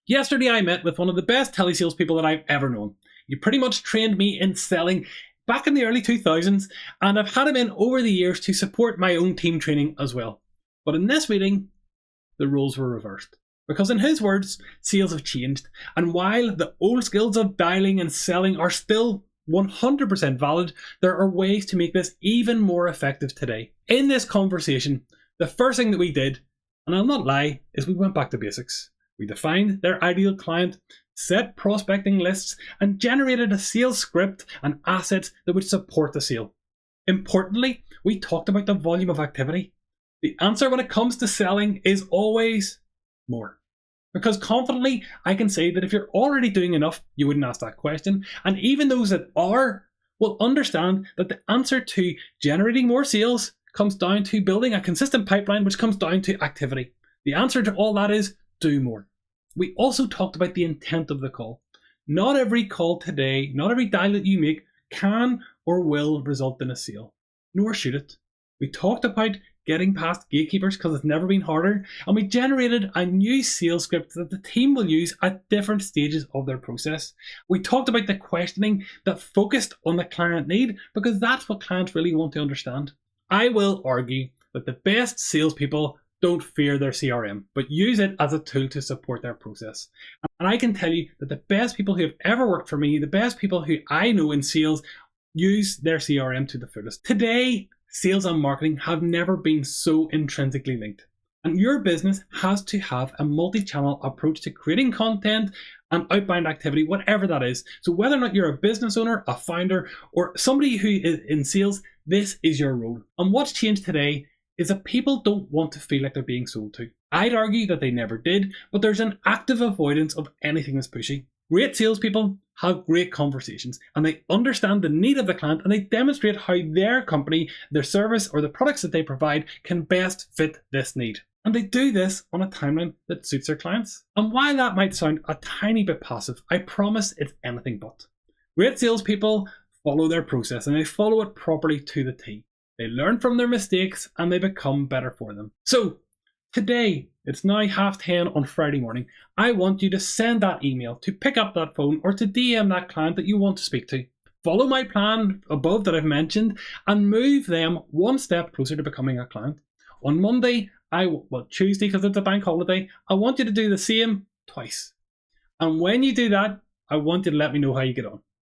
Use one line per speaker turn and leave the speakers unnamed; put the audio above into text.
Yesterday I met with one of the best telesales people that I've ever known. He pretty much trained me in selling back in the early 2000s, and I've had him in over the years to support my own team training as well. But in this meeting, the roles were reversed. Because in his words, sales have changed, and while the old skills of dialing and selling are still 100% valid, there are ways to make this even more effective today. In this conversation, the first thing that we did, and I'll not lie, is we went back to basics. We defined their ideal client, set prospecting lists, and generated a sales script and assets that would support the sale. Importantly, we talked about the volume of activity. The answer when it comes to selling is always more. Because confidently, I can say that if you're already doing enough, you wouldn't ask that question. And even those that are will understand that the answer to generating more sales comes down to building a consistent pipeline, which comes down to activity. The answer to all that is do more. We also talked about the intent of the call. Not every call today, not every dial that you make can or will result in a sale, nor should it. We talked about getting past gatekeepers because it's never been harder, and we generated a new sales script that the team will use at different stages of their process. We talked about the questioning that focused on the client need because that's what clients really want to understand. I will argue that the best salespeople don't fear their CRM, but use it as a tool to support their process. And I can tell you that the best people who have ever worked for me, the best people who I know in sales, use their CRM to the fullest. Today, sales and marketing have never been so intrinsically linked. And your business has to have a multi-channel approach to creating content and outbound activity, whatever that is. So whether or not you're a business owner, a founder, or somebody who is in sales, this is your role. And what's changed today is that people don't want to feel like they're being sold to. I'd argue that they never did, but there's an active avoidance of anything that's pushy. Great salespeople have great conversations and they understand the need of the client and they demonstrate how their company, their service, or the products that they provide can best fit this need. And they do this on a timeline that suits their clients. And while that might sound a tiny bit passive, I promise it's anything but. Great salespeople follow their process and they follow it properly to the T. They learn from their mistakes and they become better for them. So today, it's now 10:30 on Friday morning. I want you to send that email, to pick up that phone, or to DM that client that you want to speak to. Follow my plan above that I've mentioned and move them one step closer to becoming a client. On Monday, Tuesday because it's a bank holiday, I want you to do the same twice. And when you do that, I want you to let me know how you get on.